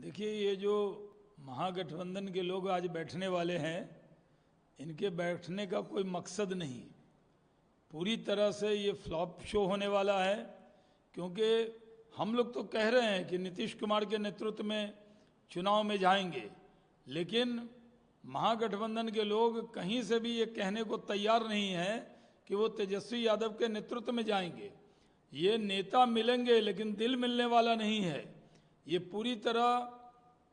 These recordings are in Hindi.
देखिए, ये जो महागठबंधन के लोग आज बैठने वाले हैं, इनके बैठने का कोई मकसद नहीं। पूरी तरह से ये फ्लॉप शो होने वाला है, क्योंकि हम लोग तो कह रहे हैं कि नीतीश कुमार के नेतृत्व में चुनाव में जाएंगे, लेकिन महागठबंधन के लोग कहीं से भी ये कहने को तैयार नहीं है कि वो तेजस्वी यादव के नेतृत्व में जाएंगे। ये नेता मिलेंगे लेकिन दिल मिलने वाला नहीं है। ये पूरी तरह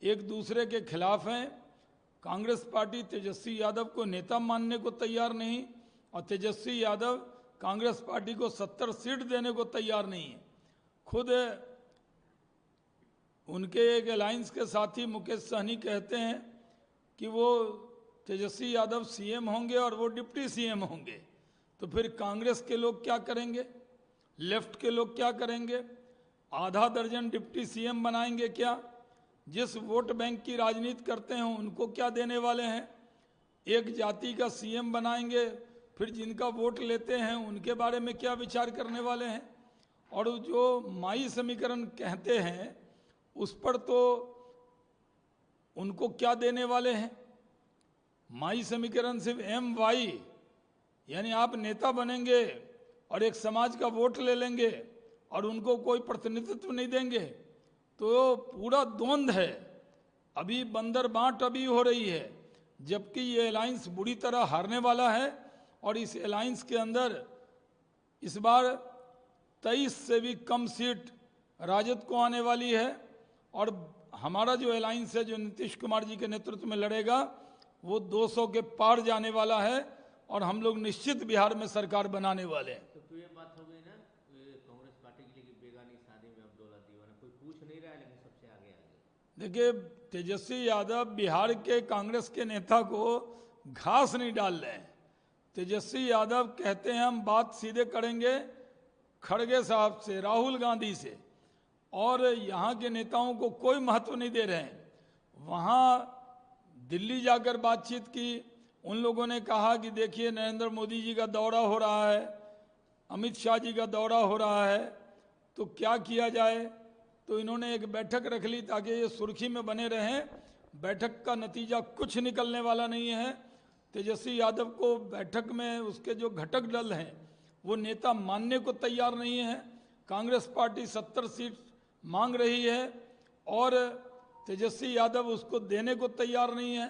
एक दूसरे के खिलाफ हैं। कांग्रेस पार्टी तेजस्वी यादव को नेता मानने को तैयार नहीं, और तेजस्वी यादव कांग्रेस पार्टी को 70 सीट देने को तैयार नहीं है। खुद उनके एक अलायंस के साथी मुकेश सहनी कहते हैं कि वो तेजस्वी यादव सीएम होंगे और वो डिप्टी सीएम होंगे। तो फिर कांग्रेस के लोग क्या करेंगे? लेफ्ट के लोग क्या करेंगे? आधा दर्जन डिप्टी सीएम बनाएंगे क्या? जिस वोट बैंक की राजनीति करते हैं उनको क्या देने वाले हैं? एक जाति का सीएम बनाएंगे, फिर जिनका वोट लेते हैं उनके बारे में क्या विचार करने वाले हैं? और जो माई समीकरण कहते हैं उस पर तो उनको क्या देने वाले हैं? माई समीकरण सिर्फ MY, यानी आप नेता बनेंगे और एक समाज का वोट ले लेंगे और उनको कोई प्रतिनिधित्व नहीं देंगे, तो पूरा द्वंद्व है। अभी बंदर बांट अभी हो रही है, जबकि ये अलायंस बुरी तरह हारने वाला है। और इस अलायंस के अंदर इस बार 23 से भी कम सीट राजद को आने वाली है, और हमारा जो अलायंस है, जो नीतीश कुमार जी के नेतृत्व में लड़ेगा, वो 200 के पार जाने वाला है, और हम लोग निश्चित बिहार में सरकार बनाने वाले हैं। तो ये बात हो गई ना कांग्रेस पार्टी के लिए कि बेगानी शादी में अब्दुल्ला दीवाना, कोई पूछ नहीं रहा है लेकिन सबसे आगे आगे। देखिए, तेजस्वी यादव बिहार के कांग्रेस के नेता को घास नहीं डाल रहे हैं। तेजस्वी यादव कहते हैं हम बात सीधे करेंगे खड़गे साहब से, राहुल गांधी से, और यहाँ के नेताओं को कोई महत्व नहीं दे रहे हैं। वहाँ दिल्ली जाकर बातचीत की, उन लोगों ने कहा कि देखिए नरेंद्र मोदी जी का दौरा हो रहा है, अमित शाह जी का दौरा हो रहा है, तो क्या किया जाए। तो इन्होंने एक बैठक रख ली ताकि ये सुर्खी में बने रहें। बैठक का नतीजा कुछ निकलने वाला नहीं है। तेजस्वी यादव को बैठक में उसके जो घटक दल हैं वो नेता मानने को तैयार नहीं है। कांग्रेस पार्टी 70 सीट मांग रही है और तेजस्वी यादव उसको देने को तैयार नहीं है।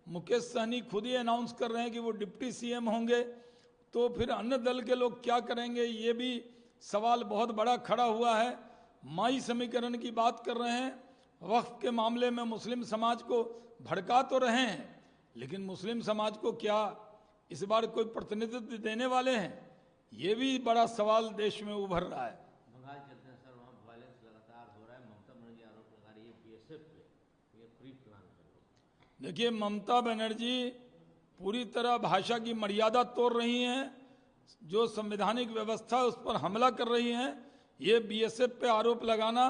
मुकेश सहनी खुद ही अनाउंस कर रहे हैं कि वो डिप्टी सीएम होंगे, तो फिर अन्य दल के लोग क्या करेंगे, ये भी सवाल बहुत बड़ा खड़ा हुआ है। माई समीकरण की बात कर रहे हैं, वक्फ के मामले में मुस्लिम समाज को भड़का तो रहे हैं, लेकिन मुस्लिम समाज को क्या इस बार कोई प्रतिनिधित्व देने वाले हैं? ये भी बड़ा सवाल देश में उभर रहा है। बंगाल चलते हैं सर, वहाँ वायलेंस लगातार हो रहा है। ममता बनर्जी आरोप लगा रही है BSF पे, ये प्री प्लान कर। देखिए, ममता बनर्जी पूरी तरह भाषा की मर्यादा तोड़ रही हैं, जो संवैधानिक व्यवस्था है उस पर हमला कर रही हैं। ये BSF पे आरोप लगाना,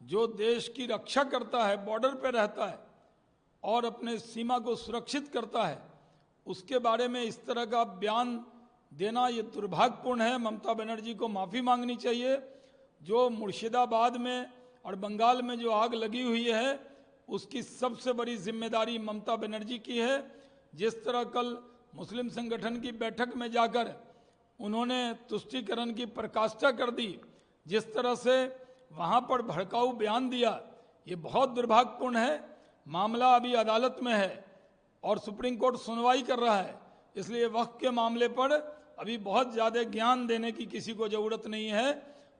जो देश की रक्षा करता है, बॉर्डर पे रहता है और अपने सीमा को सुरक्षित करता है, उसके बारे में इस तरह का बयान देना ये दुर्भाग्यपूर्ण है। ममता बनर्जी को माफ़ी मांगनी चाहिए। जो मुर्शिदाबाद में और बंगाल में जो आग लगी हुई है, उसकी सबसे बड़ी जिम्मेदारी ममता बनर्जी की है। जिस तरह कल मुस्लिम संगठन की बैठक में जाकर उन्होंने तुष्टीकरण की प्रकाष्ठा कर दी, जिस तरह से वहाँ पर भड़काऊ बयान दिया, ये बहुत दुर्भाग्यपूर्ण है। मामला अभी अदालत में है और सुप्रीम कोर्ट सुनवाई कर रहा है, इसलिए वक्फ के मामले पर अभी बहुत ज़्यादा ज्ञान देने की किसी को ज़रूरत नहीं है।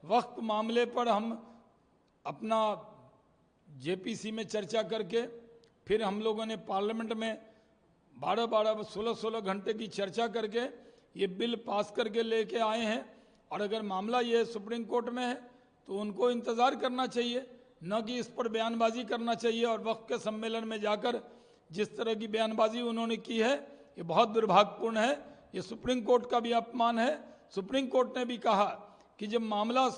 वक्फ मामले पर हम अपना JPC में चर्चा करके, फिर हम लोगों ने पार्लियामेंट में 12-12, 16-16 घंटे की चर्चा करके ये बिल पास करके लेके आए हैं। और अगर मामला ये सुप्रीम कोर्ट में है तो उनको इंतज़ार करना चाहिए, न कि इस पर बयानबाजी करना चाहिए। और वक्फ के सम्मेलन में जाकर जिस तरह की बयानबाजी उन्होंने की है, ये बहुत दुर्भाग्यपूर्ण है। ये सुप्रीम कोर्ट का भी अपमान है। सुप्रीम कोर्ट ने भी कहा कि जब मामला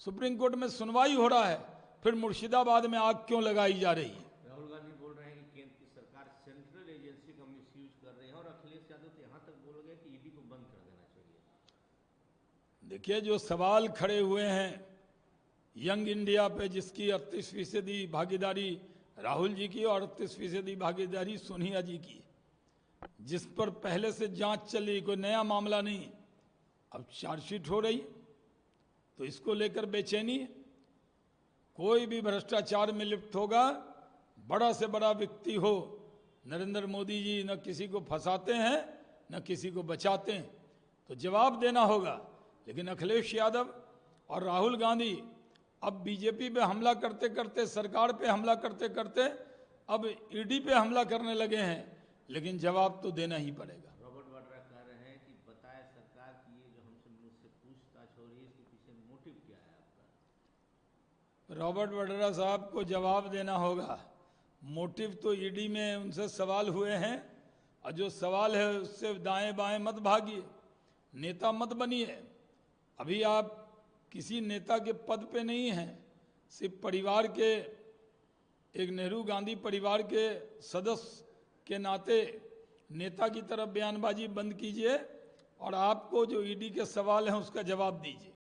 सुप्रीम कोर्ट में सुनवाई हो रहा है, फिर मुर्शिदाबाद में आग क्यों लगाई जा रही है? राहुल गांधी बोल रहे हैं कि केंद्र की सरकार सेंट्रल एजेंसी का मिसयूज कर रही है, और अखिलेश यादव तो यहाँ तक बोल गए कि ED को बंद कर देना चाहिए। देखिए, जो सवाल खड़े हुए हैं यंग इंडिया पे, जिसकी 38% भागीदारी राहुल जी की और 38% भागीदारी सोनिया जी की, जिस पर पहले से जांच चल रही, कोई नया मामला नहीं। अब चार्जशीट हो रही तो इसको लेकर बेचैनी है। कोई भी भ्रष्टाचार में लिप्त होगा, बड़ा से बड़ा व्यक्ति हो, नरेंद्र मोदी जी न किसी को फंसाते हैं न किसी को बचाते हैं, तो जवाब देना होगा। लेकिन अखिलेश यादव और राहुल गांधी अब बीजेपी पे हमला करते करते, सरकार पे हमला करते करते अब ईडी पे हमला करने लगे हैं, लेकिन जवाब तो देना ही पड़ेगा। रॉबर्ट वाड्रा कह रहे हैं कि बताए सरकार की ये जो हमसे मुझसे पूछताछ हो रही है, इसके पीछे मोटिव क्या है आपका? रॉबर्ट वाड्रा साहब को जवाब देना होगा। मोटिव तो ईडी में उनसे सवाल हुए हैं, और जो सवाल है उससे दाएं बाएं मत भागिए, नेता मत बनिए। अभी आप किसी नेता के पद पे नहीं हैं, सिर्फ परिवार के, एक नेहरू गांधी परिवार के सदस्य के नाते नेता की तरफ बयानबाजी बंद कीजिए, और आपको जो ईडी के सवाल हैं उसका जवाब दीजिए।